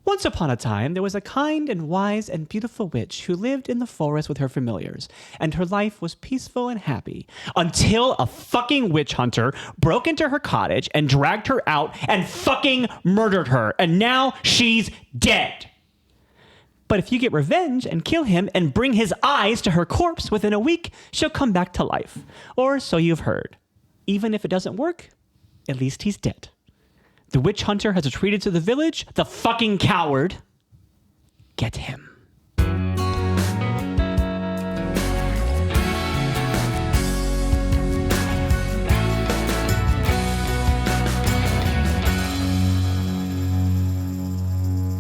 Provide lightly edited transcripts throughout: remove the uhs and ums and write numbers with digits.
Once upon a time, there was a kind and wise and beautiful witch who lived in the forest with her familiars, and her life was peaceful and happy until a fucking witch hunter broke into her cottage and dragged her out and fucking murdered her, and now she's dead. But if you get revenge and kill him and bring his eyes to her corpse within a week, she'll come back to life. Or so you've heard. Even if it doesn't work, at least he's dead. The witch hunter has retreated to the village. The fucking coward. Get him.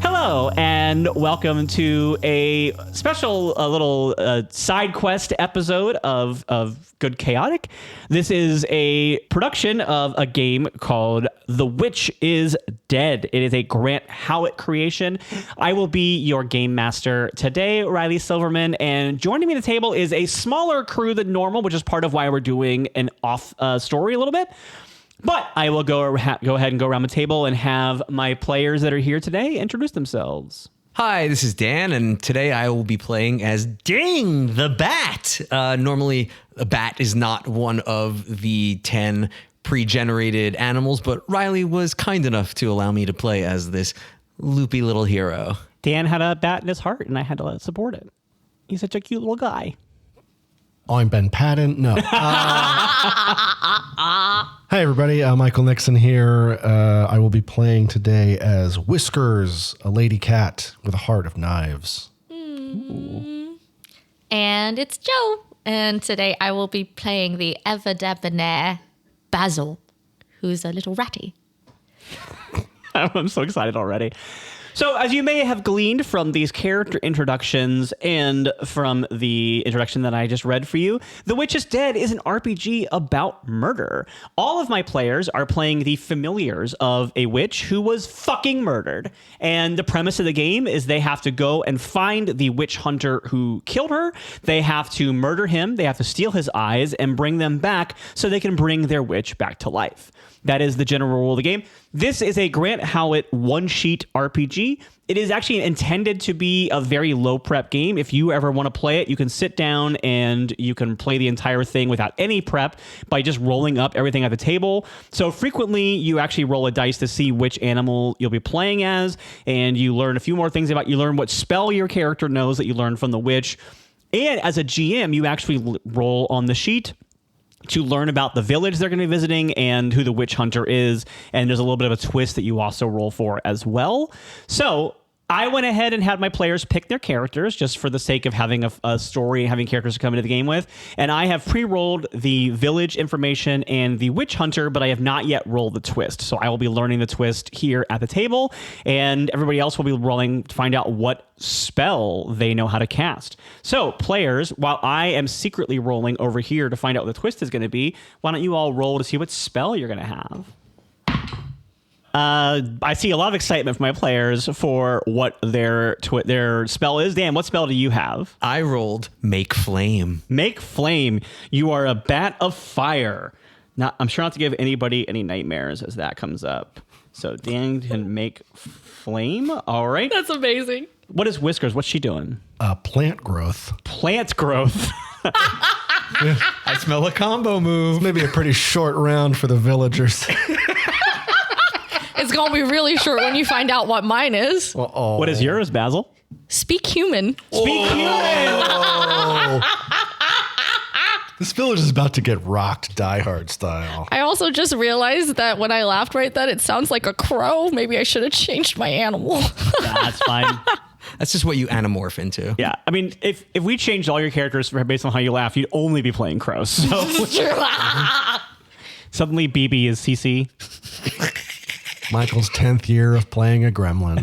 Hello, and welcome to a special little side quest episode of Good Chaotic. This is a production of a game called The Witch is Dead. It is a Grant Howitt creation. I will be your game master today, Riley Silverman, and joining me at the table is a smaller crew than normal, which is part of why we're doing an off story a little bit. But I will go ahead and go around the table and have my players that are here today introduce themselves. Hi, this is Dan, and today I will be playing as Ding the Bat. Normally, a bat is not one of the 10 pre-generated animals, but Riley was kind enough to allow me to play as this loopy little hero. Dan had a bat in his heart, and I had to support it. He's such a cute little guy. I'm Ben Paddon. No. Hi, everybody. Michael Nixon here. I will be playing today as Whiskers, a lady cat with a heart of knives. And it's Châu. And today I will be playing the ever debonair Basil, who's a little ratty. I'm so excited already. So, as you may have gleaned from these character introductions and from the introduction that I just read for you, The Witch is Dead is an RPG about murder. All of my players are playing the familiars of a witch who was fucking murdered. And the premise of the game is they have to go and find the witch hunter who killed her. They have to murder him. They have to steal his eyes and bring them back so they can bring their witch back to life. That is the general rule of the game. This is a Grant Howitt one-sheet RPG. It is actually intended to be a very low-prep game. If you ever want to play it, you can sit down and you can play the entire thing without any prep by just rolling up everything at the table. So frequently, you actually roll a dice to see which animal you'll be playing as, and you learn a few more things about. You learn what spell your character knows that you learned from the witch. And as a GM, you actually roll on the sheet to learn about the village they're going to be visiting and who the witch hunter is. And there's a little bit of a twist that you also roll for as well. So I went ahead and had my players pick their characters just for the sake of having a story and having characters to come into the game with. And I have pre-rolled the village information and the witch hunter, but I have not yet rolled the twist. So I will be learning the twist here at the table, and everybody else will be rolling to find out what spell they know how to cast. So players, while I am secretly rolling over here to find out what the twist is going to be, why don't you all roll to see what spell you're going to have? I see a lot of excitement from my players for what their spell is. Dan, what spell do you have? I rolled Make Flame. Make Flame. You are a bat of fire. Now, I'm sure not to give anybody any nightmares as that comes up. So Dan can make flame. All right. That's amazing. What is Whiskers? What's she doing? Plant growth. Plant growth. I smell a combo move. Maybe a pretty short round for the villagers. It's going to be really short when you find out what mine is. Uh-oh. What is yours, Basil? Speak human. Speak human. This village is about to get rocked Die Hard style. I also just realized that when I laughed right then, it sounds like a crow. Maybe I should have changed my animal. That's fine. That's just what you anamorph into. Yeah. I mean, if we changed all your characters based on how you laugh, you'd only be playing crows. So suddenly BB is CC. Michael's 10th year of playing a gremlin.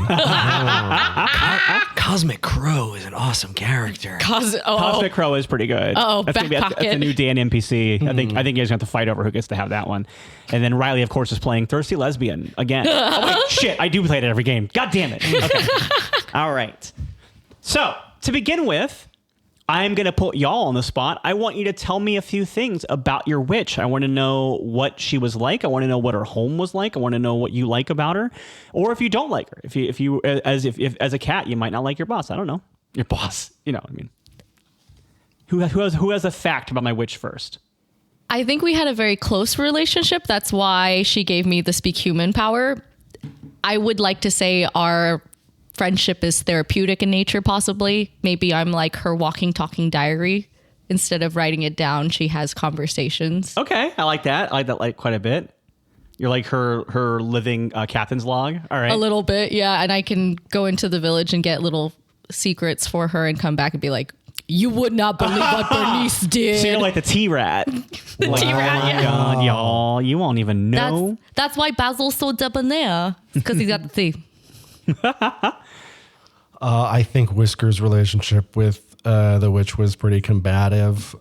Cosmic Crow is an awesome character. Cosmic Crow is pretty good. Oh, that's a new Dan NPC. I think you guys are going to have to fight over who gets to have that one. And then Riley, of course, is playing Thirsty Lesbian again. Oh, wait, shit. I do play it every game. God damn it. Okay. All right. So, to begin with, I'm going to put y'all on the spot. I want you to tell me a few things about your witch. I want to know what she was like. I want to know what her home was like. I want to know what you like about her, or if you don't like her. If you as a cat, you might not like your boss. I don't know. Your boss. You know what I mean. Who has a fact about my witch first? I think we had a very close relationship. That's why she gave me the speak human power. I would like to say our friendship is therapeutic in nature, possibly. Maybe I'm like her walking, talking diary. Instead of writing it down, she has conversations. Okay, I like that. I like that quite a bit. You're like her living captain's log. All right. A little bit, yeah. And I can go into the village and get little secrets for her and come back and be like, you would not believe what Bernice did. So you're like the T-Rat. The T-Rat, Oh my God, y'all. You won't even know. That's why Basil's so debonair. Because he's got the T. I think Whiskers' relationship with the witch was pretty combative.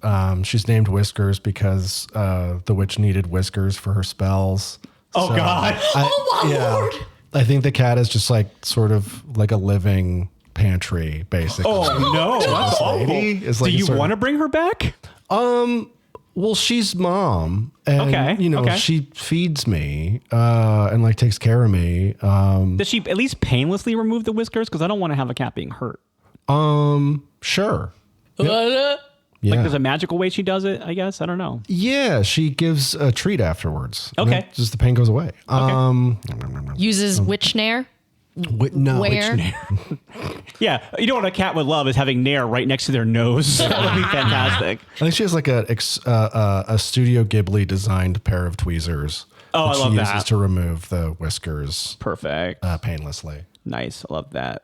She's named Whiskers because the witch needed whiskers for her spells. Oh, God. Lord. I think the cat is just like sort of like a living pantry, basically. Oh, no. That's awful. Is Do like you want to bring her back? Well, she's mom, and Okay, you know okay. she feeds me and like takes care of me. Does she at least painlessly remove the whiskers? Because I don't want to have a cat being hurt. Sure. Like Yeah. there's a magical way she does it, I guess. I don't know. Yeah, she gives a treat afterwards. and Okay. then just the pain goes away. Uses witch nair. No. Where? Yeah, you know what a cat would love is having Nair right next to their nose. That would be fantastic. I think she has like a Studio Ghibli designed pair of tweezers. Oh, that I love she that. uses to remove the whiskers Perfect. painlessly. Nice. I love that.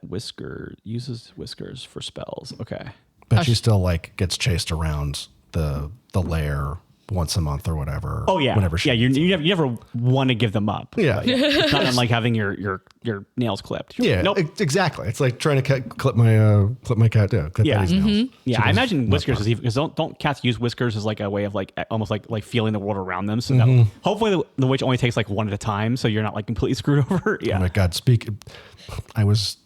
Uses whiskers for spells. Okay. But she still like gets chased around the lair once a month or whatever. Oh yeah. Whenever she you never want to give them up. Yeah. It's not unlike having your nails clipped. You're Yeah, like, nope. exactly. It's like trying to clip my cat down. Clip Yeah. Eddie's nails. Yeah, I imagine whiskers is even because don't cats use whiskers as like a way of like almost like feeling the world around them. So that hopefully the witch only takes like one at a time, so you're not like completely screwed over. Yeah. Oh my God! I was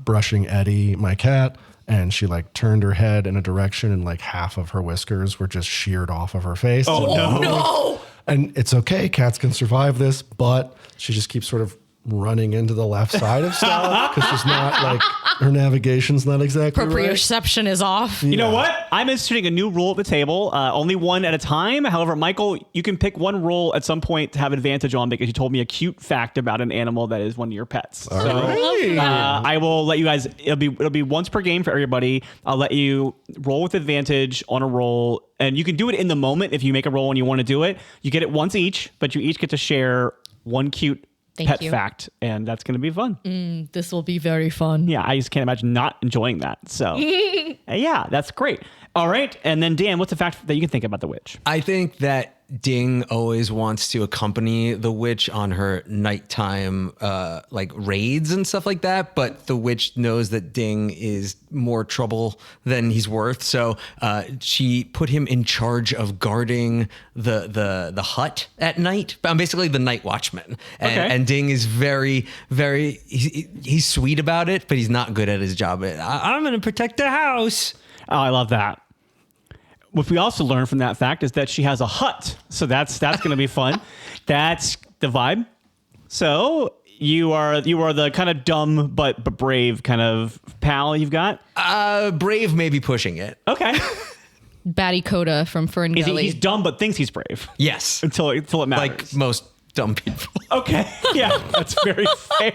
brushing Eddie, my cat, and she like turned her head in a direction, and like half of her whiskers were just sheared off of her face. Oh no! No. And it's okay. Cats can survive this, but she just keeps sort of running into the left side of stuff because she's not like her navigation's not exactly right. Proprioception is off. You know what? I'm instituting a new rule at the table. Only one at a time. However, Michael, you can pick one rule at some point to have advantage on because you told me a cute fact about an animal that is one of your pets. I will let you guys. It'll be once per game for everybody. I'll let you roll with advantage on a roll, and you can do it in the moment if you make a roll and you want to do it. You get it once each, but you each get to share one cute Thank pet you. fact, and that's going to be fun. This will be very fun. Yeah, I just can't imagine not enjoying that. So, yeah, that's great. All right, and then Dan, what's the fact that you can think about the witch? I think that Ding always wants to accompany the witch on her nighttime like raids and stuff like that, but the witch knows that Ding is more trouble than he's worth, so she put him in charge of guarding the hut at night. Basically the night watchman. And Ding is very, very he's sweet about it, but he's not good at his job. I'm going to protect the house. Oh, I love that. What we also learned from that fact is that she has a hut. So that's going to be fun. That's the vibe. So you are the kind of dumb but brave kind of pal you've got. Brave may be pushing it. Okay. Batty Coda from Fern Gully. He's dumb but thinks he's brave Yes. until it matters. Like most dumb people. Okay. Yeah, that's very fair.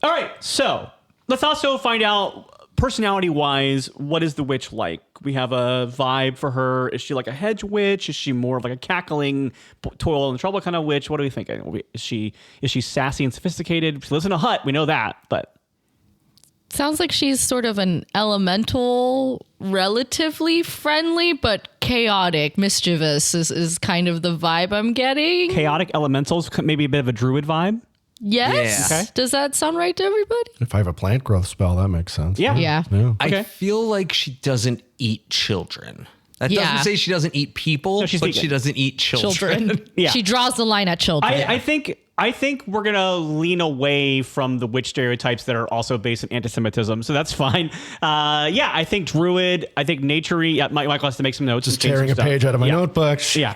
All right. So let's also find out personality-wise, what is the witch like? We have a vibe for her. Is she like a hedge witch? Is she more of like a cackling, toil and trouble kind of witch? What do we think? Is she sassy and sophisticated? She lives in a hut. We know that, but Sounds like she's sort of an elemental, relatively friendly, but chaotic, mischievous is kind of the vibe I'm getting. chaotic elementals, maybe a bit of a druid vibe. Yes. Yeah. Okay. Does that sound right to everybody? If I have a plant growth spell, that makes sense. Yeah. Yeah. Okay. I feel like she doesn't eat children. That Yeah. doesn't say she doesn't eat people, No, she's but vegan. she doesn't eat children. Children. Yeah. She draws the line at children. I think I think we're going to lean away from the witch stereotypes that are also based in anti-Semitism, so that's fine. I think druid, I think nature. Yeah, Michael has to make some notes. Just tearing a page out of my notebook. Yeah,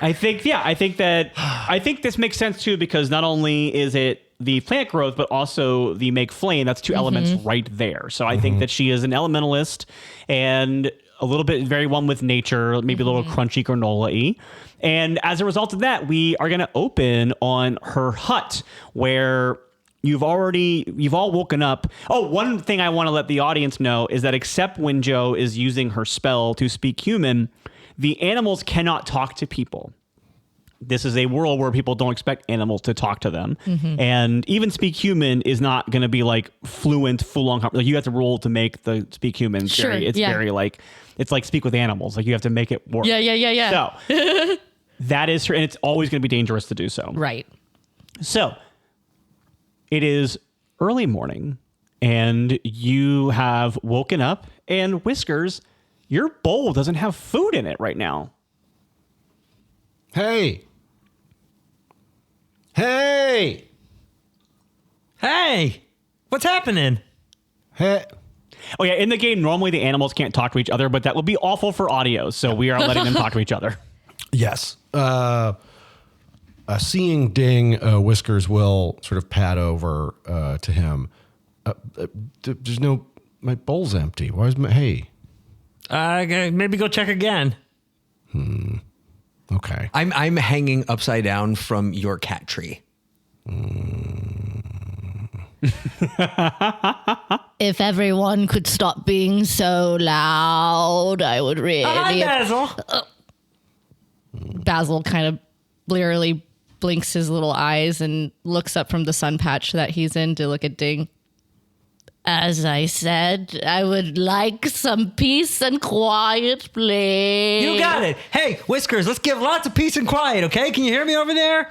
I think this makes sense too, because not only is it the plant growth, but also the make flame. That's two elements right there. So I think that she is an elementalist and a little bit very one with nature, maybe a little crunchy granola-y. And as a result of that, we are going to open on her hut where you've all woken up. Oh, one thing I want to let the audience know is that except when Joe is using her spell to speak human, the animals cannot talk to people. This is a world where people don't expect animals to talk to them. And even speak human is not going to be like fluent, full-on. Like you have to roll to make the speak human. Very like, it's like speak with animals. Like you have to make it work. Yeah. So that is true. And it's always going to be dangerous to do so. Right. So it is early morning and you have woken up, and Whiskers, your bowl doesn't have food in it right now. Hey, what's happening? hey. Oh yeah, in the game, normally the animals can't talk to each other, but that would be awful for audio, so we are letting them talk to each other. Yes. Seeing Ding, Whiskers will sort of pad over to him. There's no... My bowl's empty. Why is my... Hey. Maybe go check again. Okay. I'm hanging upside down from your cat tree. If everyone could stop being so loud, I would really... Hi, Basil. Basil kind of blearily blinks his little eyes and looks up from the sun patch that he's in to look at Ding. As I said, I would like some peace and quiet, please. You got it. Hey, Whiskers, let's give lots of peace and quiet, okay? Can you hear me over there?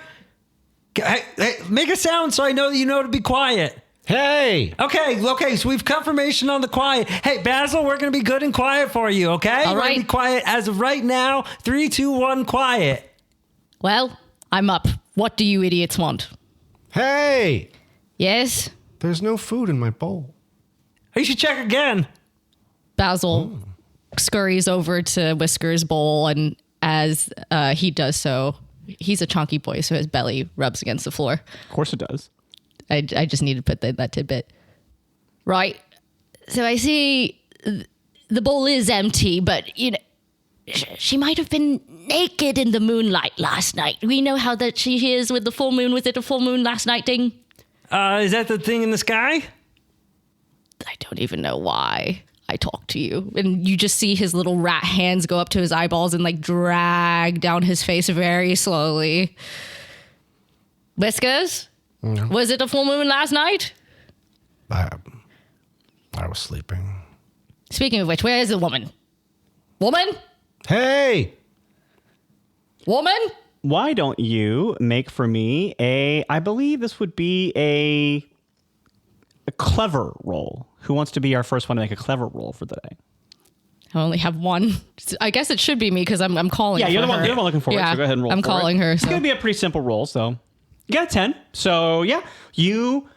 Hey, make a sound so I know that you know to be quiet. Hey. Okay, so we've confirmation on the quiet. Hey, Basil, we're going to be good and quiet for you, okay? All We're right. going to be quiet as of right now. 3, 2, 1, quiet. Well, I'm up. What do you idiots want? Hey. Yes? There's no food in my bowl. You should check again. Basil scurries over to Whiskers' bowl, and as he does so, he's a chunky boy, so his belly rubs against the floor. Of course it does. I just need to put that tidbit. Right. So I see the bowl is empty, but, you know, she might have been naked in the moonlight last night. We know how that she is with the full moon. Was it a full moon last night, Ding? Is that the thing in the sky? I don't even know why I talk to you. And you just see his little rat hands go up to his eyeballs and like drag down his face very slowly. Whiskers? No. Was it a full moon last night? I was sleeping. Speaking of which, where is the woman? Woman? Hey. Woman? Why don't you make for me I believe this would be a clever roll. Who wants to be our first one to make a clever roll for the day? I only have one. I guess it should be me because I'm calling. Yeah, for you're the her. one looking for it. Yeah, So go ahead and roll. I'm for calling it. her. It's So. gonna be a pretty simple roll. So you got a 10. So yeah, you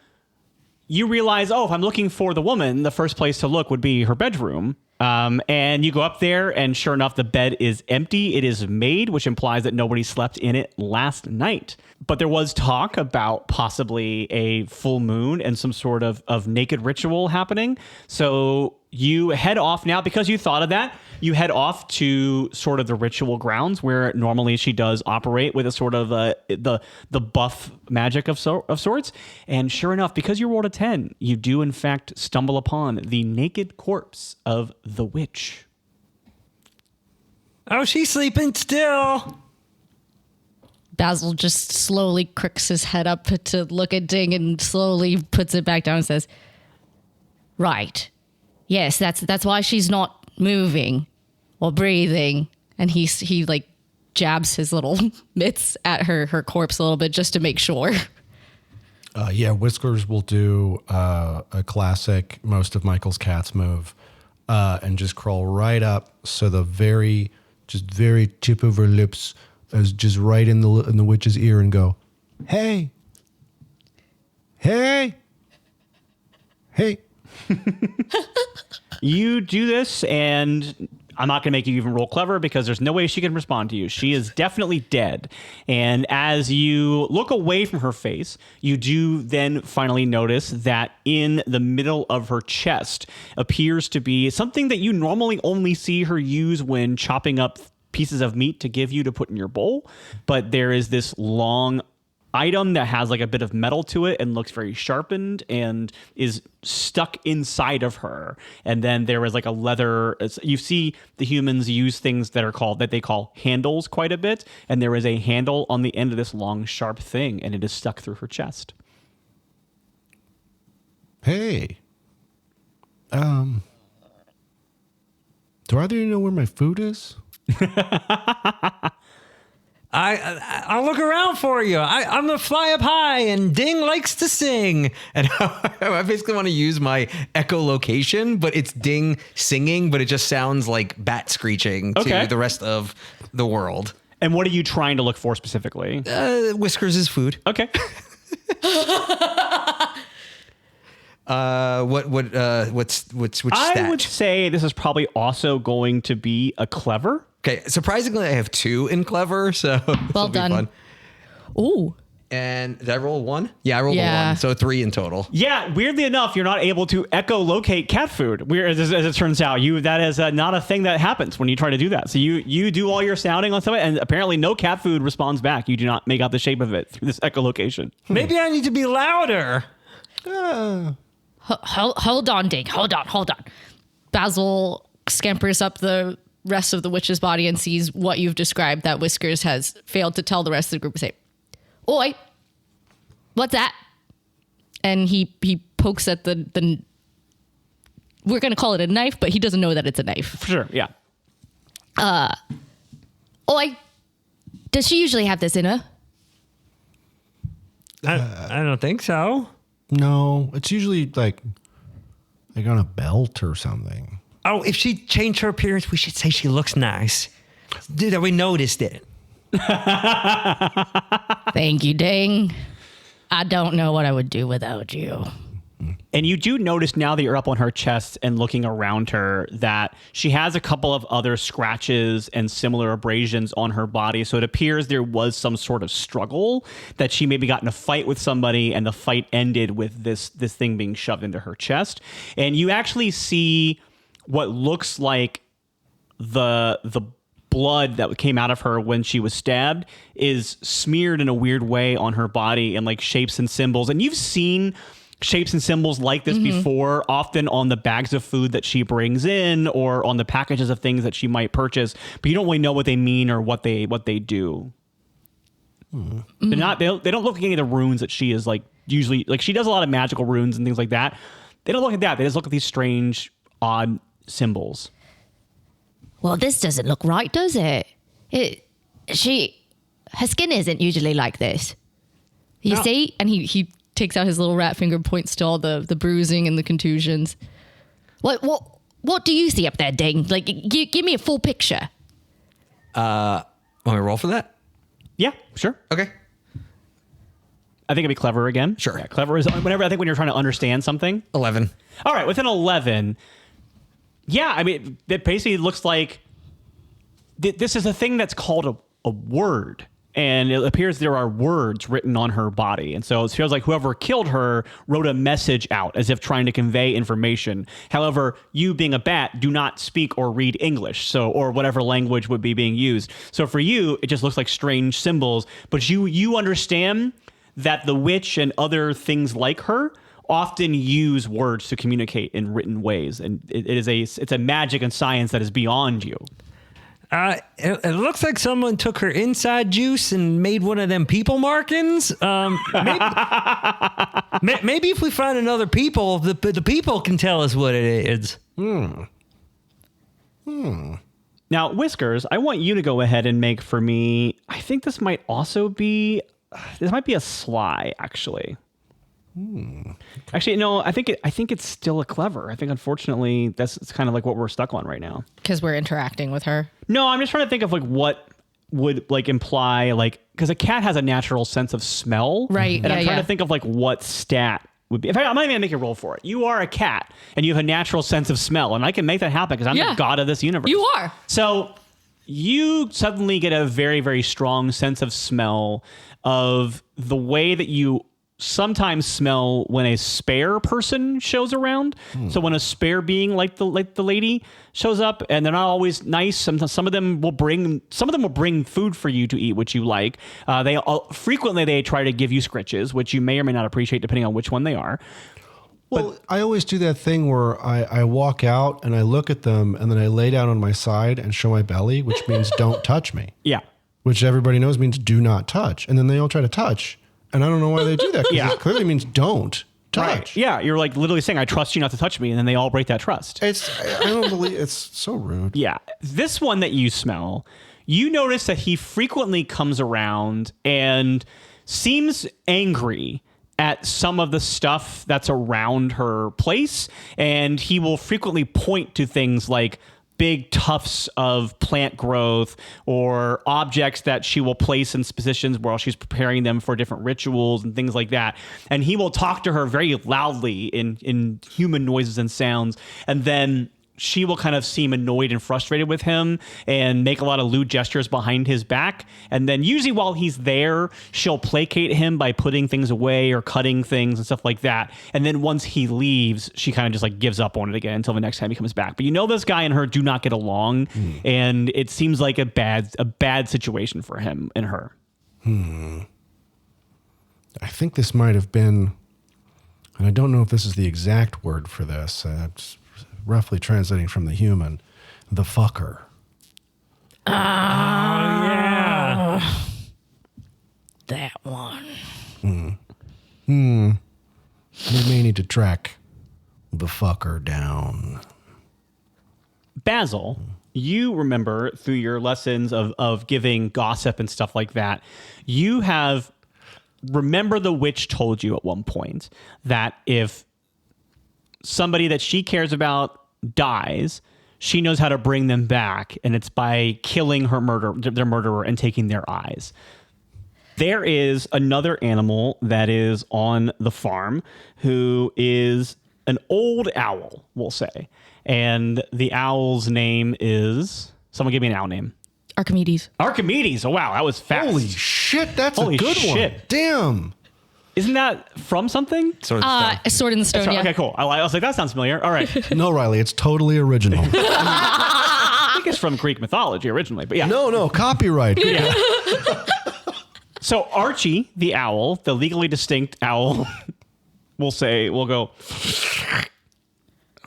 realize, if I'm looking for the woman, the first place to look would be her bedroom. And you go up there, and sure enough, the bed is empty. It is made, which implies that nobody slept in it last night. But there was talk about possibly a full moon and some sort of naked ritual happening. So you head off now, because you thought of that. You head off to sort of the ritual grounds where normally she does operate with a sort of the buff magic of sorts. And sure enough, because you rolled a 10, you do in fact stumble upon the naked corpse of the witch. Oh, she's sleeping still. Basil just slowly cricks his head up to look at Ding and slowly puts it back down and says, "Right. Yes, that's why she's not moving or breathing." And he like jabs his little mitts at her corpse a little bit just to make sure. Whiskers will do a classic most of Michael's cats move and just crawl right up, so the very tip of her lips is just right in the witch's ear, and go, "Hey." Hey. You do this, and I'm not going to make you even roll clever because there's no way she can respond to you. She is definitely dead. And as you look away from her face, you do then finally notice that in the middle of her chest appears to be something that you normally only see her use when chopping up pieces of meat to give you to put in your bowl. But there is this long item that has like a bit of metal to it and looks very sharpened and is stuck inside of her. And then there is like a leather, you see the humans use things that they call handles quite a bit. And there is a handle on the end of this long sharp thing, and it is stuck through her chest. Hey. Do either of you know where my food is? I'll look around for you. I'm gonna fly up high, and Ding likes to sing. And I basically want to use my echolocation, but it's Ding singing, but it just sounds like bat screeching to the rest of the world. And what are you trying to look for specifically? Whiskers is food. Okay. Which I stat? would say this is probably also going to be a clever. Okay, surprisingly, I have 2 in clever, so Well this'll done. be fun. Ooh. And did I roll 1? Yeah, I rolled a Yeah. 1, so 3 in total. Yeah, weirdly enough, you're not able to echolocate cat food. As it turns out, that is not a thing that happens when you try to do that. So you do all your sounding on something, and apparently no cat food responds back. You do not make out the shape of it through this echolocation. Maybe I need to be louder. Hold on, Ding. Hold on. Basil scampers up the rest of the witch's body and sees what you've described, that Whiskers has failed to tell the rest of the group. Say, "Oi, what's that?" And he pokes at the we're going to call it a knife, but he doesn't know that it's a knife. For sure, yeah. Oi, does she usually have this in her? I don't think so. No, it's usually like on a belt or something. Oh, if she changed her appearance, we should say she looks nice. Dude, we noticed it. Thank you, Ding. I don't know what I would do without you. And you do notice now that you're up on her chest and looking around her that she has a couple of other scratches and similar abrasions on her body. So it appears there was some sort of struggle, that she maybe got in a fight with somebody and the fight ended with this thing being shoved into her chest. And you actually see what looks like the blood that came out of her when she was stabbed is smeared in a weird way on her body in like shapes and symbols. And you've seen shapes and symbols like this before, often on the bags of food that she brings in or on the packages of things that she might purchase, but you don't really know what they mean or what they do. They're not, they don't look like any of the runes that she is like usually, like she does a lot of magical runes and things like that. They don't look at that. They just look at these strange, odd symbols. Well, this doesn't look right, does it? Her skin isn't usually like this. You see? And he takes out his little rat finger, points to all the bruising and the contusions. What do you see up there, Ding? Like, give me a full picture. Want me to roll for that? Yeah, sure. Okay. I think it'd be clever again. Sure. Yeah, clever is whenever I think when you're trying to understand something. 11. All right, with an 11. Yeah, I mean, it basically looks like this is a thing that's called a word. And it appears there are words written on her body. And so it feels like whoever killed her wrote a message out as if trying to convey information. However, you being a bat do not speak or read English, or whatever language would be being used. So for you, it just looks like strange symbols. But you understand that the witch and other things like her often use words to communicate in written ways. And it's a magic and science that is beyond you. It looks like someone took her inside juice and made one of them people markings. Maybe if we find another people, the people can tell us what it is. Now, Whiskers, I want you to go ahead and make for me. I think this might be a sly, actually. Actually, no. I think it's still a clever. I think, unfortunately, it's kind of like what we're stuck on right now. Because we're interacting with her. No, I'm just trying to think of like what would like imply like, because a cat has a natural sense of smell. Right, And I'm yeah, trying yeah. to think of like what stat would be. In fact, I'm not even gonna make a roll for it. You are a cat and you have a natural sense of smell, and I can make that happen because I'm Yeah. the god of this universe. You are. So you suddenly get a very, very strong sense of smell of the way that you sometimes smell when a spare person shows around. So when a spare being like the lady shows up, and they're not always nice. Some of them will bring food for you to eat, which you like. Frequently they try to give you scritches, which you may or may not appreciate depending on which one they are. Well, I always do that thing where I walk out and I look at them and then I lay down on my side and show my belly, which means don't touch me, Yeah. which everybody knows means do not touch. And then they all try to touch. And I don't know why they do that. 'Cause Yeah. it clearly means don't touch. Right. Yeah. You're like literally saying, I trust you not to touch me. And then they all break that trust. I don't believe it's so rude. Yeah. This one that you smell, you notice that he frequently comes around and seems angry at some of the stuff that's around her place. And he will frequently point to things like big tufts of plant growth or objects that she will place in positions while she's preparing them for different rituals and things like that. And he will talk to her very loudly in human noises and sounds. And then she will kind of seem annoyed and frustrated with him and make a lot of lewd gestures behind his back. And then usually while he's there, she'll placate him by putting things away or cutting things and stuff like that. And then once he leaves, she kind of just like gives up on it again until the next time he comes back. But you know, this guy and her do not get along. And it seems like a bad situation for him and her. I think this might have been, and I don't know if this is the exact word for this. It's roughly translating from the human, the fucker. That one. We may need to track the fucker down. Basil, you remember through your lessons of giving gossip and stuff like that, you have remember the witch told you at one point that if somebody that she cares about dies, she knows how to bring them back, and it's by killing their murderer and taking their eyes. There is another animal that is on the farm who is an old owl, we'll say. And the owl's name is... Someone give me an owl name. Archimedes. Archimedes. Oh, wow. That was fast. Holy shit, that's Holy a good shit. one. Damn. Isn't that from something? Sort of A Sword in the Stone, yeah. Okay, cool. I was like, that sounds familiar. All right. No, Riley, it's totally original. I think it's from Greek mythology originally, but yeah. No, copyright. So Archie, the owl, the legally distinct owl, we'll go,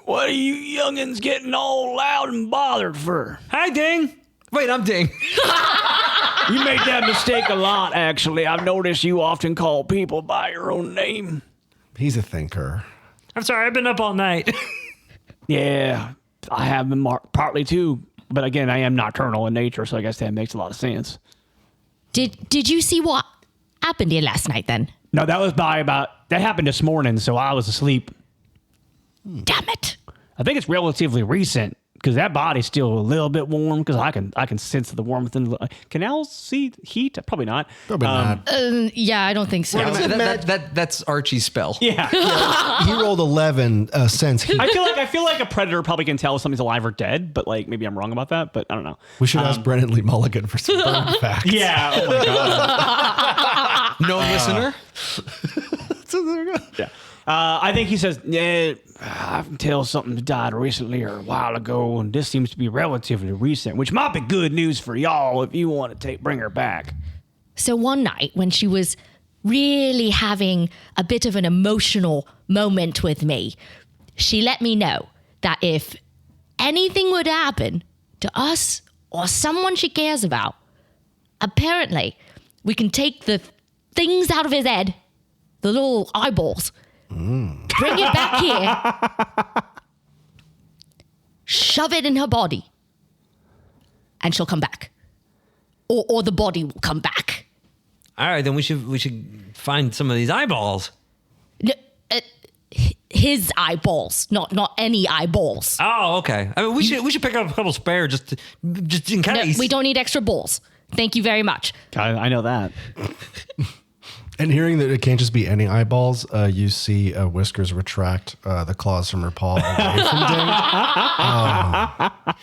what are you youngins getting all loud and bothered for? Hi, Ding. Wait, I'm Ding. You made that mistake a lot, actually. I've noticed you often call people by your own name. He's a thinker. I'm sorry, I've been up all night. Yeah, I have been partly too. But again, I am nocturnal in nature, so I guess that makes a lot of sense. Did you see what happened here last night then? No, that happened this morning, so I was asleep. Damn it. I think it's relatively recent because that body's still a little bit warm because I can sense the warmth. Can owls see heat? Probably not. Probably not. Yeah, I don't think so. That's Archie's spell. Yeah. He rolled 11 sense heat. I feel like a predator probably can tell if something's alive or dead, but like maybe I'm wrong about that, but I don't know. We should ask Brennan Lee Mulligan for some burn facts. Yeah. Oh my god. No listener? Yeah. I think he says, yeah, I can tell something died recently or a while ago, and this seems to be relatively recent, which might be good news for y'all if you want to bring her back. So one night when she was really having a bit of an emotional moment with me, she let me know that if anything would happen to us or someone she cares about, apparently we can take the things out of his head, the little eyeballs, bring it back here, shove it in her body, and she'll come back. Or the body will come back. All right, then we should find some of these eyeballs. His eyeballs, not any eyeballs. Oh, okay. I mean, we should pick up a couple spare just in No, case. we don't need extra balls. Thank you very much. I know that. And hearing that it can't just be any eyeballs, you see Whiskers retract the claws from her paw away from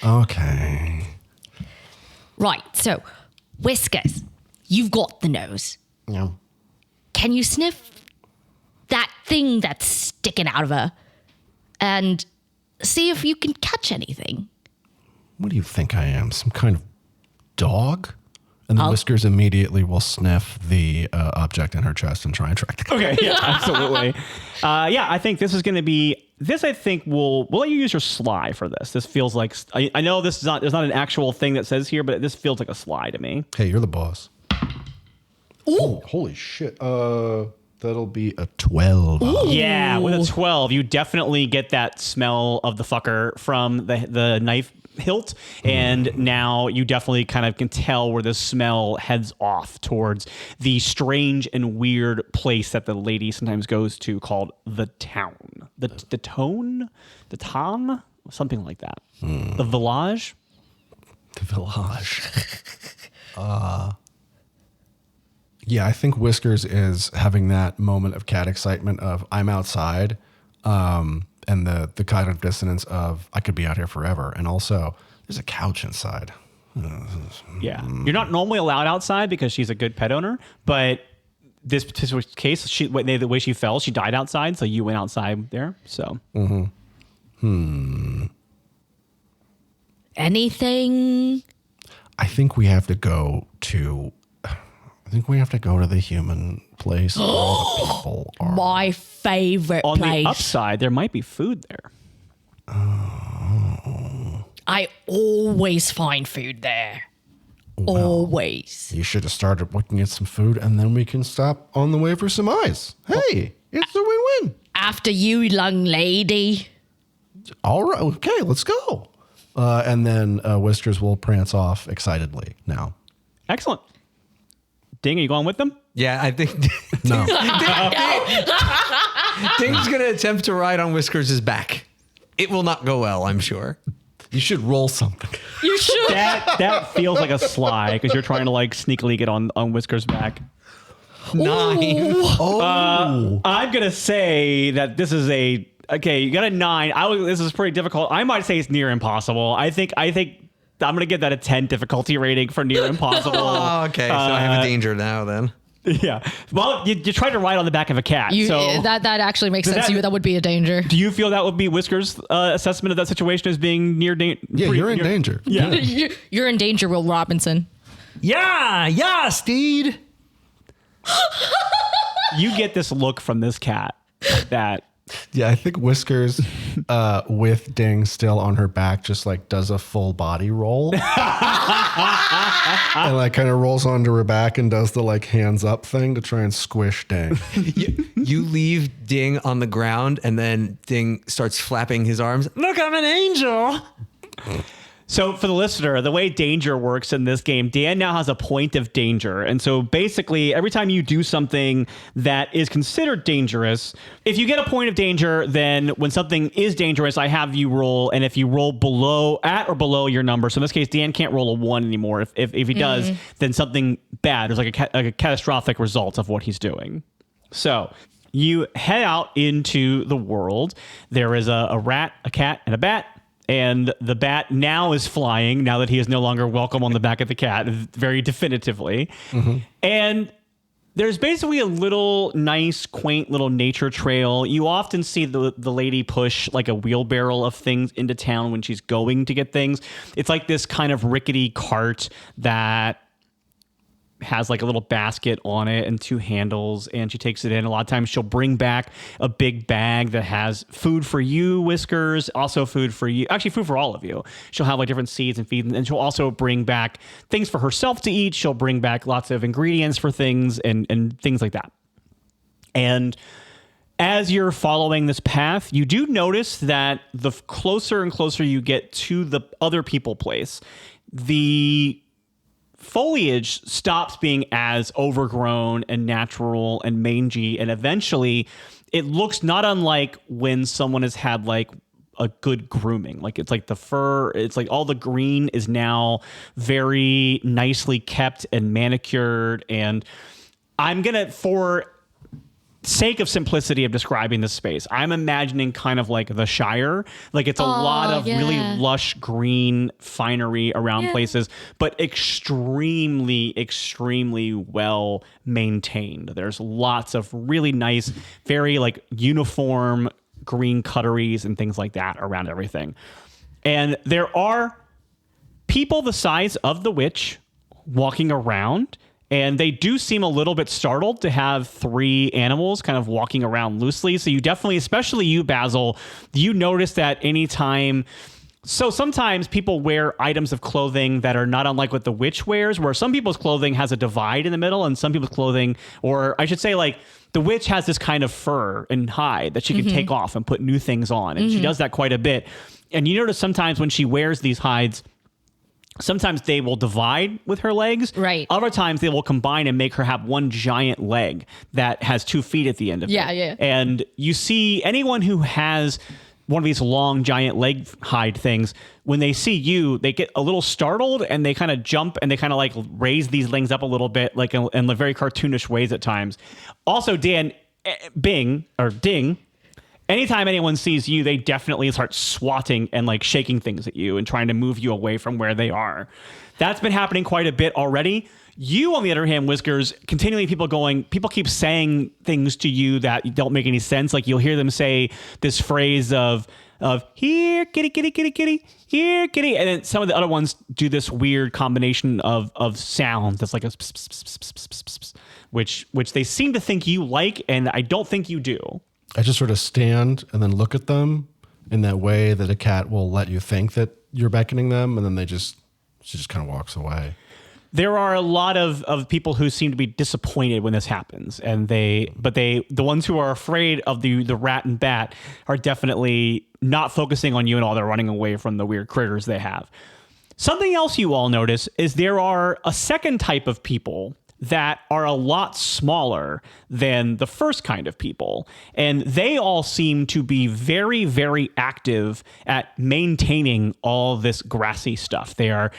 Ding. Okay. Right, so, Whiskers, you've got the nose. Yeah. Can you sniff that thing that's sticking out of her and see if you can catch anything? What do you think I am? Some kind of dog? And the Whiskers immediately will sniff the object in her chest and try and track the Okay, yeah, absolutely. I think this is going to be. This, I think, we'll let you use your sly for this. This feels like I know this is not. There's not an actual thing that says here, but this feels like a sly to me. Hey, you're the boss. Ooh, holy shit. That'll be a 12. Ooh. Yeah, with a 12, you definitely get that smell of the fucker from the knife hilt, and now you definitely kind of can tell where the smell heads off towards the strange and weird place that the lady sometimes goes to called the town. The tone? The town? Something like that. The village? The village. Yeah, I think Whiskers is having that moment of cat excitement of I'm outside, and the cognitive dissonance of I could be out here forever. And also, there's a couch inside. Yeah. You're not normally allowed outside because she's a good pet owner, but this particular case, the way she fell, she died outside, so you went outside there. So. Anything? I think we have to go to the human place where all the people are. My favorite On place. the upside, there might be food there. I always find food there. Always. You should have started looking at some food, and then we can stop on the way for some eyes. Hey, it's a win-win. After you, young lady. All right, okay, let's go. And then Whiskers will prance off excitedly now. Excellent. Ding, are you going with them? Yeah, I think No. Ding's going to attempt to ride on Whiskers' back. It will not go well, I'm sure. You should roll something. You should. That feels like a sly because you're trying to like sneakily get on Whiskers' back. 9. I'm gonna say that this is okay. You got a 9. This is pretty difficult. I might say it's near impossible. I think I'm gonna give that a 10 difficulty rating for near impossible. Oh, okay. So I have a danger now then. Yeah. Well, you tried to ride on the back of a cat. So That actually makes sense to you. That would be a danger. do you feel that would be Whiskers' assessment of that situation as being near danger? Yeah, you're in danger. Yeah. You're in danger, Will Robinson. Yeah, Steed. You get this look from this cat that. Yeah, I think Whiskers, with Ding still on her back, just like does a full body roll. And like kind of rolls onto her back and does the like hands up thing to try and squish Ding. You leave Ding on the ground, and then Ding starts flapping his arms. Look, I'm an angel. So for the listener, the way danger works in this game, Dan now has a point of danger. And so basically, every time you do something that is considered dangerous, if you get a point of danger, then when something is dangerous, I have you roll. And if you roll at or below your number, so in this case, Dan can't roll a 1 anymore. If he does, then something bad, there's like a catastrophic result of what he's doing. So you head out into the world. There is a rat, a cat, and a bat. And the bat now is flying now that he is no longer welcome on the back of the cat, very definitively. Mm-hmm. And there's basically a little nice, quaint little nature trail. You often see the lady push like a wheelbarrow of things into town when she's going to get things. It's like this kind of rickety cart that has like a little basket on it and 2 handles, and she takes it in. A lot of times she'll bring back a big bag that has food for you, Whiskers, also food for you, actually food for all of you. She'll have like different seeds and feed, and she'll also bring back things for herself to eat. She'll bring back lots of ingredients for things and things like that. And as you're following this path, you do notice that the closer and closer you get to the other people place, the foliage stops being as overgrown and natural and mangy, and eventually it looks not unlike when someone has had like a good grooming. Like it's like the fur, it's like all the green is now very nicely kept and manicured. And I'm gonna, for sake of simplicity of describing this space, I'm imagining kind of like the Shire. Like it's a lot of really lush green finery around places, but extremely, extremely well maintained. There's lots of really nice, very like uniform green cutteries and things like that around everything. And there are people the size of the witch walking around. And they do seem a little bit startled to have 3 animals kind of walking around loosely. So you definitely, especially you, Basil, you notice that anytime. So sometimes people wear items of clothing that are not unlike what the witch wears, where some people's clothing has a divide in the middle and some people's clothing, or I should say like the witch has this kind of fur and hide that she can take off and put new things on. And she does that quite a bit. And you notice sometimes when she wears these hides, sometimes they will divide with her legs. Right. Other times they will combine and make her have one giant leg that has 2 feet at the end of it. Yeah. And you see anyone who has one of these long giant leg hide things, when they see you, they get a little startled and they kind of jump and they kind of like raise these legs up a little bit, like in very cartoonish ways at times. Also, Ding, anytime anyone sees you, they definitely start swatting and like shaking things at you and trying to move you away from where they are. That's been happening quite a bit already. You, on the other hand, Whiskers, continually people keep saying things to you that don't make any sense. Like you'll hear them say this phrase of here, kitty, kitty, kitty, kitty, here, kitty. And then some of the other ones do this weird combination of sounds that's like a pss, pss, pss, pss, pss, pss, pss, which they seem to think you like, and I don't think you do. I just sort of stand and then look at them in that way that a cat will let you think that you're beckoning them, and then she just kind of walks away. There are a lot of people who seem to be disappointed when this happens, and the ones who are afraid of the rat and bat are definitely not focusing on you at all. They're running away from the weird critters they have. Something else you all notice is there are a second type of people that are a lot smaller than the first kind of people. And they all seem to be very, very active at maintaining all this grassy stuff. They are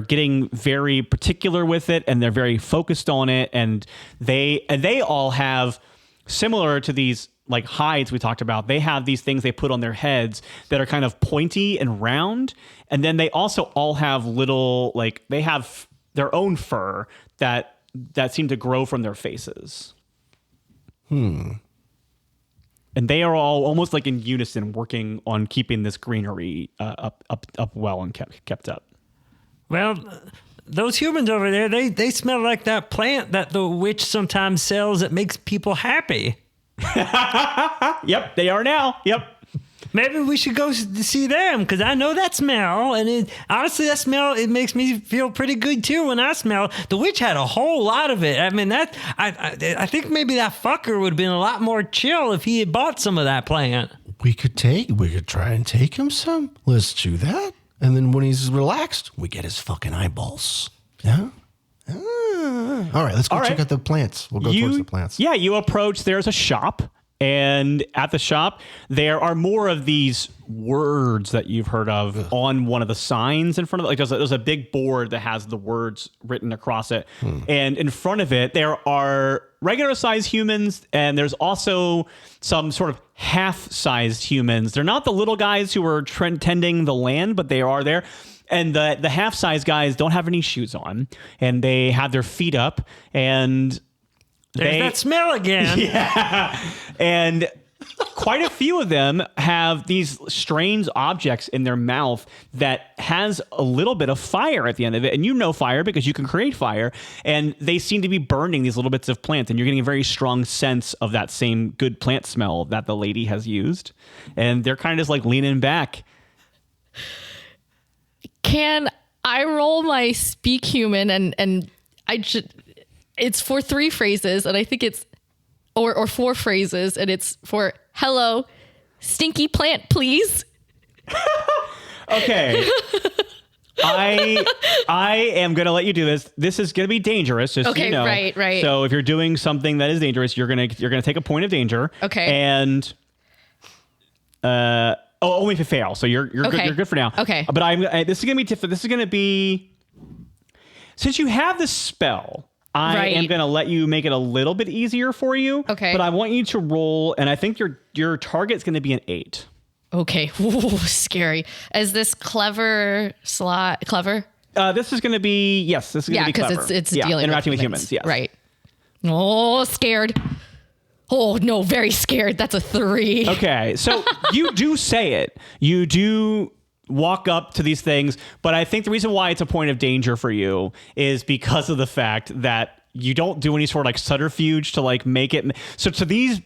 getting very particular with it, and they're very focused on it. And they all have, similar to these like hides we talked about, they have these things they put on their heads that are kind of pointy and round. And then they also all have little, like they have their own fur that seem to grow from their faces. And they are all almost like in unison working on keeping this greenery up well and kept up. Well, those humans over there, they smell like that plant that the witch sometimes sells that makes people happy. Yep, they are now. Yep. Maybe we should go see them, because I know that smell. And honestly, that smell, it makes me feel pretty good, too, when I smell. The witch had a whole lot of it. I mean, I think maybe that fucker would have been a lot more chill if he had bought some of that plant. We could try and take him some. Let's do that. And then when he's relaxed, we get his fucking eyeballs. Yeah? All right, let's go check out the plants. We'll go towards the plants. Yeah, you approach, there's a shop. And at the shop, there are more of these words that you've heard of on one of the signs in front of it. Like there's a big board that has the words written across it. And in front of it, there are regular sized humans, and there's also some sort of half-sized humans. They're not the little guys who are tending the land, but they are there. And the half-sized guys don't have any shoes on, and they have their feet up, and There's that smell again. Yeah. And quite a few of them have these strange objects in their mouth that has a little bit of fire at the end of it. And you know fire because you can create fire. And they seem to be burning these little bits of plants. And you're getting a very strong sense of that same good plant smell that the lady has used. And they're kind of just like leaning back. Can I roll my speak human and it's for 3 phrases, and I think it's or 4 phrases, and it's for hello, stinky plant, please. Okay. I am gonna let you do this. This is gonna be dangerous, just so you know. Right. So if you're doing something that is dangerous, you're gonna take a point of danger. Okay. And Oh, only if you fail. So you're good. Okay. You're good for now. Okay. But this is gonna be different. This is gonna be, since you have this spell, I am gonna let you make it a little bit easier for you. Okay. But I want you to roll, and I think your target's gonna be an 8. Okay. Ooh, scary. Is this clever? This is gonna be This is gonna be clever. because it's dealing interacting with humans. humans. Yes. Right. Oh, scared. Oh no, very scared. That's a 3. Okay, so you do say it. You do walk up to these things, but I think the reason why it's a point of danger for you is because of the fact that you don't do any sort of like subterfuge to like make it. So to these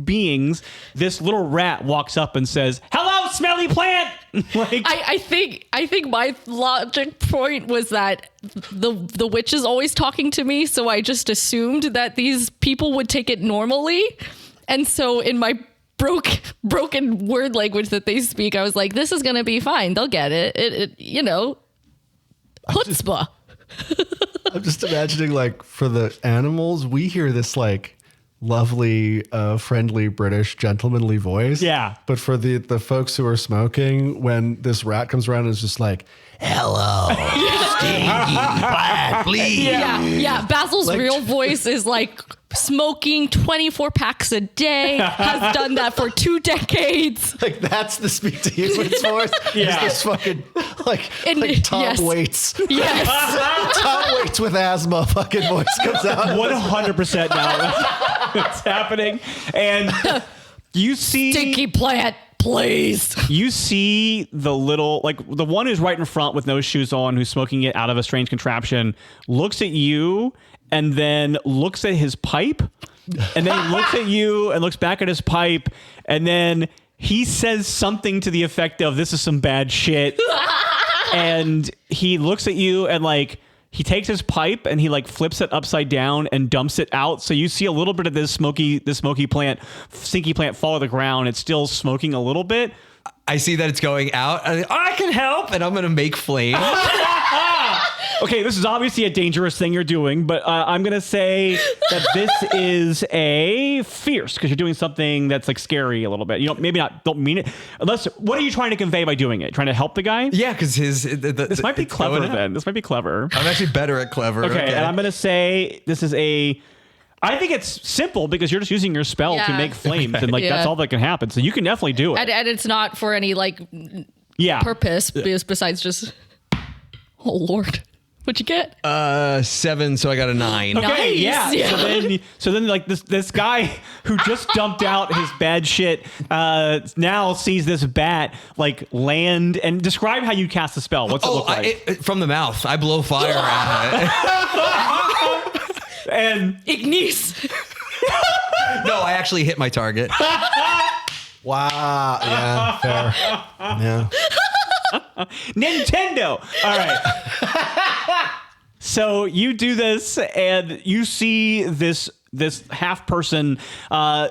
beings, this little rat walks up and says, "Hello, smelly plant." Like, I think my logic point was that the witch is always talking to me, so I just assumed that these people would take it normally, and so in my broken word language that they speak, I was like, "This is gonna be fine. They'll get it. It chutzpah." I'm just imagining, like, for the animals, we hear this like lovely, friendly British gentlemanly voice. Yeah. But for the folks who are smoking, when this rat comes around and is just like, "Hello, stinky plant, please." Yeah. Basil's real voice is like smoking 24 packs a day, has done that for 2 decades. Like, that's the speak to humans voice. Yeah. Is this fucking like Tom yes. Waits. Yes. Tom Waits with asthma fucking voice comes out. 100% now. It's happening, and you see Stinky plant, please. You see the little, like the one who's right in front with no shoes on, who's smoking it out of a strange contraption, looks at you and then looks at his pipe, and then he looks at you and looks back at his pipe, and then he says something to the effect of, "This is some bad shit." And he looks at you and like, he takes his pipe and he like flips it upside down and dumps it out. So you see a little bit of this stinky plant fall to the ground. It's still smoking a little bit. I see that it's going out. I can help, and I'm gonna make flame. Okay, this is obviously a dangerous thing you're doing, but I'm going to say that this is a fierce, because you're doing something that's like scary a little bit. You know, maybe don't mean it. Unless, what are you trying to convey by doing it? Trying to help the guy? Yeah, because This might be clever then. This might be clever. I'm actually better at clever. Okay, and I'm going to say this is I think it's simple because you're just using your spell to Yeah. make flames, and like Yeah. that's all that can happen. So you can definitely do it. And it's not for any like purpose besides just, oh Lord. What'd you get? 7, so I got a 9. Okay, Nice. yeah. So then, like this guy who just dumped out his bad shit now sees this bat like land, and describe how you cast the spell. What's it look like? From the mouth. I blow fire at it. And Ignis. No, I actually hit my target. Wow. Yeah. Fair. Yeah. Nintendo. All right. So you do this, and you see this half person,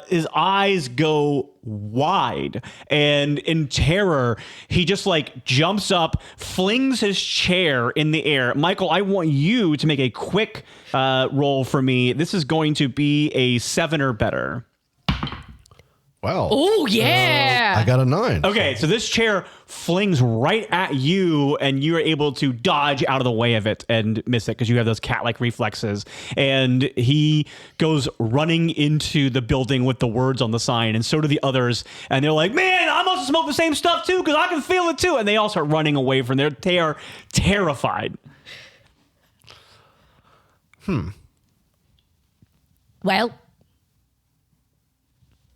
his eyes go wide, and in terror, he just like jumps up, flings his chair in the air. Michael, I want you to make a quick roll for me. This is going to be a 7 or better. Wow. Oh yeah. I got a 9. Okay, so this chair flings right at you, and you're able to dodge out of the way of it and miss it because you have those cat-like reflexes. And he goes running into the building with the words on the sign, and so do the others. And they're like, "Man, I must have smoked the same stuff too because I can feel it too." And they all start running away from there. They are terrified. Well,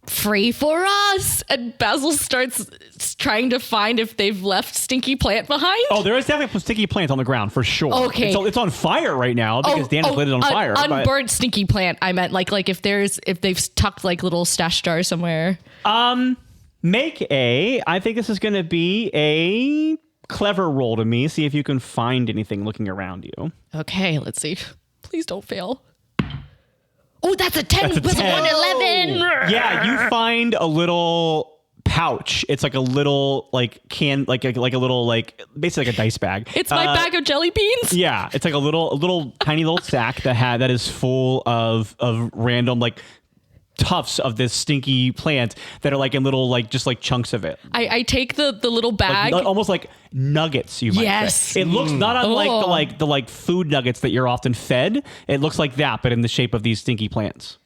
free for us. And Basil starts trying to find if they've left Stinky Plant behind. Oh, there is definitely sticky plants on the ground for sure. Okay. It's on fire right now because Dan has lit it on fire. but- Unburnt Stinky Plant. I meant like if they've tucked like little stash jars somewhere. I think this is going to be a clever roll to me. See if you can find anything looking around you. Okay, let's see. Please don't fail. Oh, that's a 10 That's a plus 10. 111. Yeah, you find a little pouch. It's like a little like like a little like basically like a dice bag. It's my bag of jelly beans. Yeah, it's like a little tiny little sack that is full of random like tufts of this stinky plant that are like in little like just like chunks of it. I take the little bag. Almost like nuggets, you might Yes. say. It looks not unlike the food nuggets that you're often fed. It looks like that, but in the shape of these stinky plants.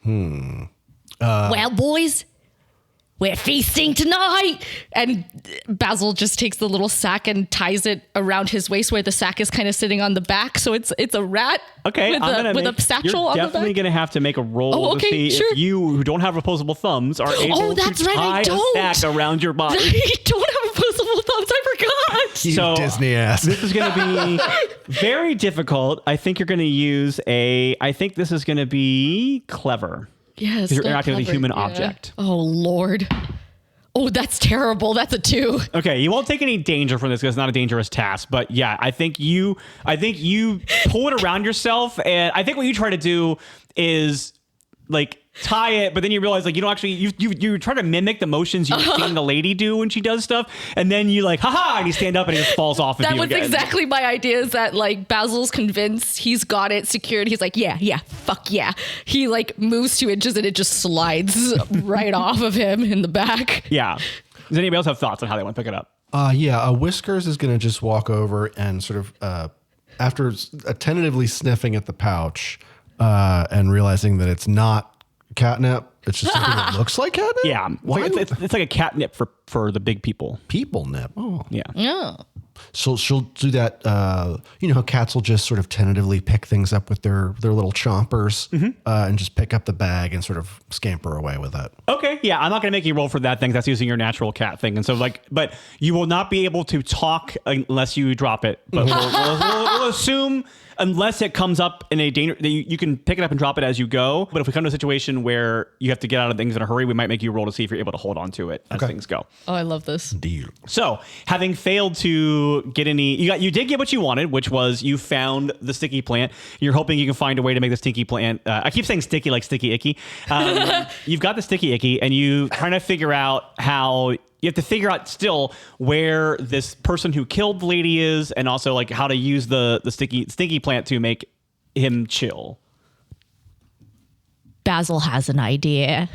Well, boys, we're feasting tonight. And Basil just takes the little sack and ties it around his waist where the sack is kind of sitting on the back. So it's a rat Okay, with a satchel you're on the definitely back. going to have to make a roll Oh, to okay, see sure. if you, who don't have opposable thumbs, are able that's to right, I tie a don't. sack around your body. I don't have opposable thumbs. I forgot. You So, Disney ass. This is going to be very difficult. I think you're going to use I think this is going to be clever. Yes. You're they're interacting with a clever, human yeah. object. Oh, Lord. Oh, that's terrible. That's a 2. Okay, you won't take any danger from this because it's not a dangerous task. But yeah, I think you pull it around yourself, and I think what you try to do is like tie it, but then you realize like you don't actually you try to mimic the motions you've seen the lady do when she does stuff, and then you like haha, and you stand up and it just falls off. That of you was again. exactly my idea, is that like Basil's convinced he's got it secured. He's like, yeah, fuck yeah. He like moves 2 inches and it just slides right off of him in the back. Yeah. Does anybody else have thoughts on how they want to pick it up? Whiskers is going to just walk over and sort of, after tentatively sniffing at the pouch and realizing that it's not catnip, it's just something that looks like catnip. Yeah, it's like a catnip for the big people. People nip. Oh, Yeah. Oh. so she'll do that. How cats will just sort of tentatively pick things up with their little chompers and just pick up the bag and sort of scamper away with it. Okay, yeah, I'm not going to make you roll for that thing. That's using your natural cat thing. And so, but you will not be able to talk unless you drop it. But we'll assume, unless it comes up in a danger, that you can pick it up and drop it as you go. But if we come to a situation where you have to get out of things in a hurry, we might make you roll to see if you're able to hold on to it as things go. Oh, I love this. Deal. So, having failed to get any, you did get what you wanted, which was you found the sticky plant. You're hoping you can find a way to make the sticky plant. I keep saying sticky like sticky icky. You've got the sticky icky, and you trying to figure out how. You have to figure out still where this person who killed the lady is, and also like how to use the sticky plant to make him chill. Basil has an idea.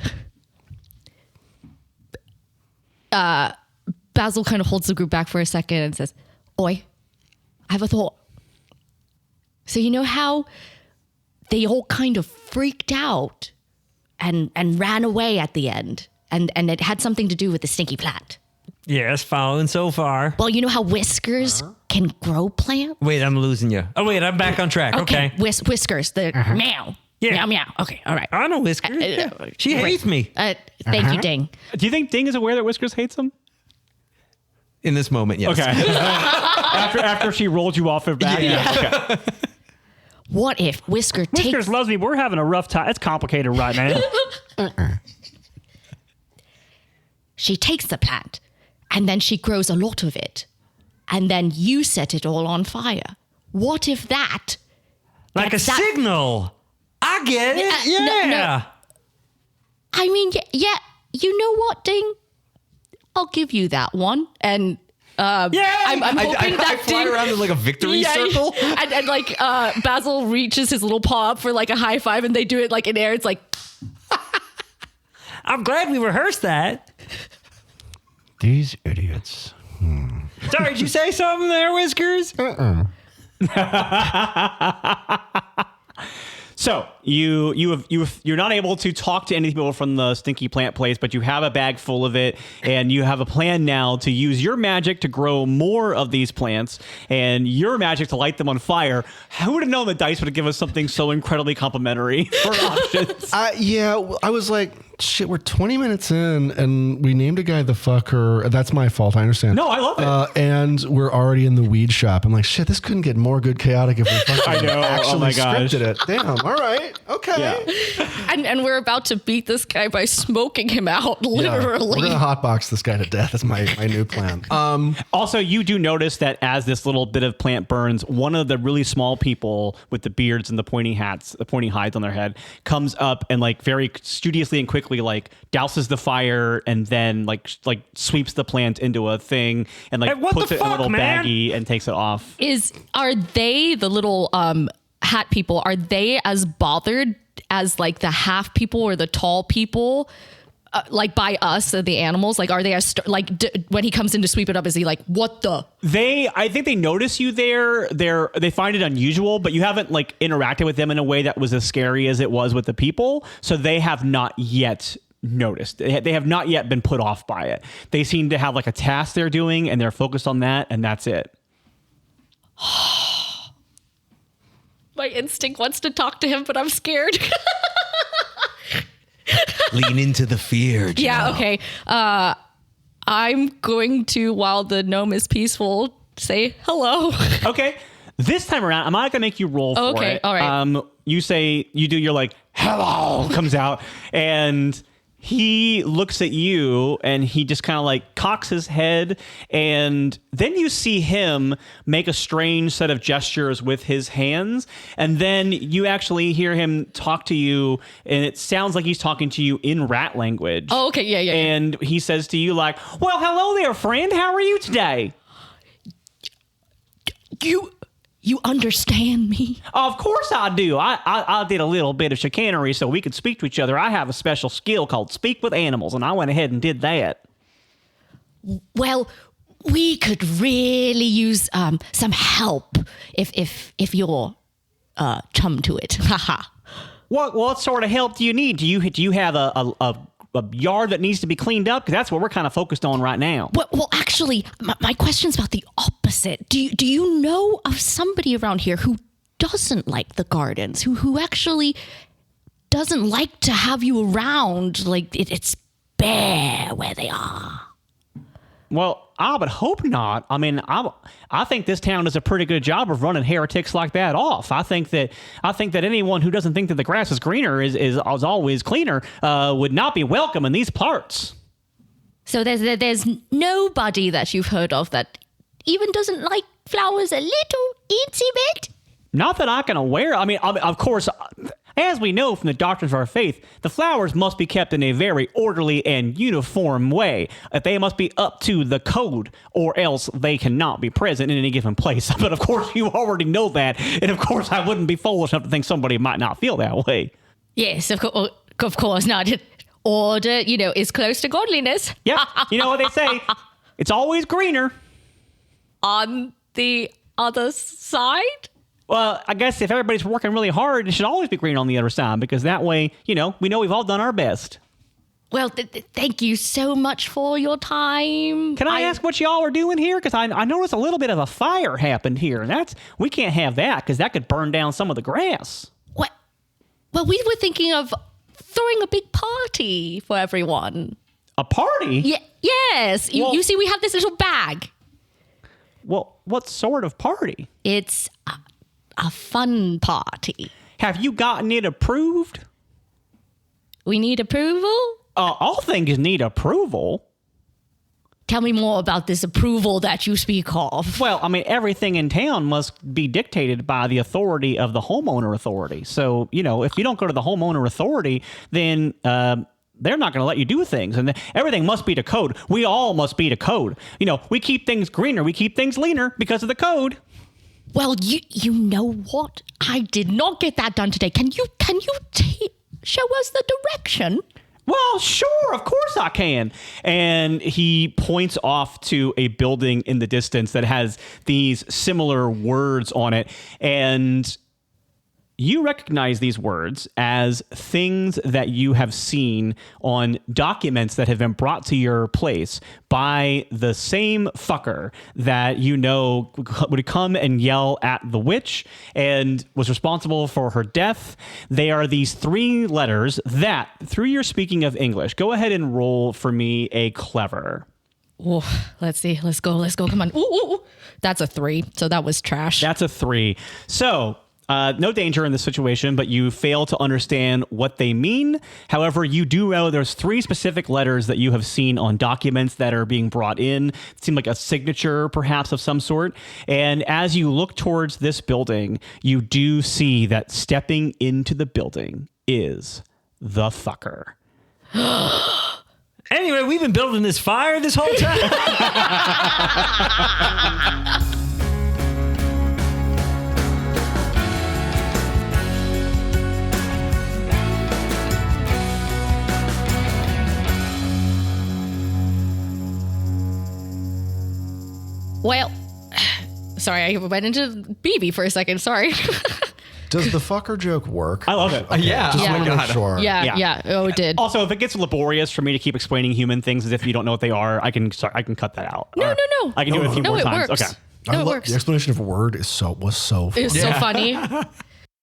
Basil kind of holds the group back for a second and says, "Oi, I have a thought. So you know how they all kind of freaked out and ran away at the end? And it had something to do with the stinky plant. Yes, following so far. Well, you know how Whiskers can grow plants? Wait, I'm losing you. Oh, wait, I'm back on track. Okay. Whiskers, the meow. Yeah. Meow, meow. Okay, all right. I know Whiskers. Yeah. She hates me. Thank you, Ding. Do you think Ding is aware that Whiskers hates him? In this moment, yes. Okay. after she rolled you off her back. Yeah. Okay. What if Whiskers Whiskers loves me, but we're having a rough time. It's complicated right now. she takes the plant and then she grows a lot of it and then you set it all on fire? What if that... Like a signal. I get it. no, Yeah. I mean, yeah, you know what, Ding? I'll give you that one. And Yeah. I'm hoping that I fly Ding... around in like a victory circle. and like Basil reaches his little paw up for like a high five, and they do it like in air. It's like, I'm glad we rehearsed that. These idiots. Sorry, did you say something there, Whiskers? So you're not able to talk to any people from the stinky plant place, but you have a bag full of it, and you have a plan now to use your magic to grow more of these plants, and your magic to light them on fire. Who would have known the dice would give us something so incredibly complimentary for options? I was like, shit, we're 20 minutes in and we named a guy the fucker. That's my fault. I understand. No, I love it. And we're already in the weed shop. I'm like, shit, this couldn't get more good chaotic if we fucking I know. actually Oh my gosh. scripted it. Damn. All right. Okay. Yeah. and we're about to beat this guy by smoking him out, Yeah. literally. We're going to hotbox this guy to death. That's my new plan. Also, you do notice that as this little bit of plant burns, one of the really small people with the beards and the pointy hats, the pointy hides on their head, comes up and like very studiously and quickly like douses the fire and then like sweeps the plant into a thing and like Hey, what puts the it in a fuck, little man? baggie and takes it off. Are they the little hat people, are they as bothered as like the half people or the tall people? Like by us, the animals, like, are they as when he comes in to sweep it up, is he like, what the? I think they notice you there. They find it unusual, but you haven't like interacted with them in a way that was as scary as it was with the people. So they have not yet noticed. They have not yet been put off by it. They seem to have like a task they're doing and they're focused on that, and that's it. My instinct wants to talk to him, but I'm scared. Lean into the fear, Joe. Yeah, okay. I'm going to, while the gnome is peaceful, say hello. Okay. This time around, I'm not gonna make you roll for Okay, it. all right. You say you do. You're like hello comes out, and he looks at you, and he just kind of like cocks his head, and then you see him make a strange set of gestures with his hands, and then you actually hear him talk to you, and it sounds like he's talking to you in rat language. Oh, okay, yeah. And he says to you like, "Well, hello there, friend. How are you today?" You understand me? Of course I do. I did a little bit of chicanery so we could speak to each other. I have a special skill called Speak with Animals, and I went ahead and did that. Well, we could really use some help if you're chum to it. Haha. What sort of help do you need? Do you have a yard that needs to be cleaned up? Because that's what we're kind of focused on right now. Well, actually, my question's about the opposite. Do you know of somebody around here who doesn't like the gardens, who actually doesn't like to have you around? Like it's bare where they are. Well, I would hope not. I mean, I think this town does a pretty good job of running heretics like that off. I think that anyone who doesn't think that the grass is greener is always cleaner would not be welcome in these parts. So there's nobody that you've heard of that even doesn't like flowers a little itsy bit? Not that I can aware. I mean, of course, as we know from the doctrines of our faith, the flowers must be kept in a very orderly and uniform way. They must be up to the code, or else they cannot be present in any given place. But of course, you already know that. And of course, I wouldn't be foolish enough to think somebody might not feel that way. Yes, of course not. Order, is close to godliness. Yep. You know what they say? It's always greener. On the other side? Well, I guess if everybody's working really hard, it should always be green on the other side, because that way, we know we've all done our best. Well, thank you so much for your time. Can I ask what y'all are doing here? Because I noticed a little bit of a fire happened here, and we can't have that, because that could burn down some of the grass. What? Well, we were thinking of throwing a big party for everyone. A party? Yes. You see, we have this little bag. Well, what sort of party? It's a fun party. Have you gotten it approved? We need approval? All things need approval. Tell me more about this approval that you speak of. Well, I mean, everything in town must be dictated by the authority of the homeowner authority. So, if you don't go to the homeowner authority, then they're not going to let you do things. And everything must be to code. We all must be to code. We keep things greener. We keep things leaner because of the code. Well, you know what? I did not get that done today. Can you show us the direction? Well, sure, of course I can. And he points off to a building in the distance that has these similar words on it. And you recognize these words as things that you have seen on documents that have been brought to your place by the same fucker that would come and yell at the witch and was responsible for her death. They are these 3 letters that, through your speaking of English, go ahead and roll for me a clever. Ooh, let's see. Let's go. Come on. Ooh. That's a 3. So that was trash. That's a 3. So no danger in this situation, but you fail to understand what they mean. However, you do know there's 3 specific letters that you have seen on documents that are being brought in. It seemed like a signature, perhaps, of some sort. And as you look towards this building, you do see that stepping into the building is the fucker. Anyway, we've been building this fire this whole time. Well, sorry, I went into BB for a second. Sorry. Does the fucker joke work? I love it. Yeah. Just Oh want my to make God. sure. Yeah. Oh, it did. Also, if it gets laborious for me to keep explaining human things as if you don't know what they are, I can cut that out. No, Or no. I can do it a few No, more it times. works. Okay. No, it love works. the explanation of word was so It was funny. so funny.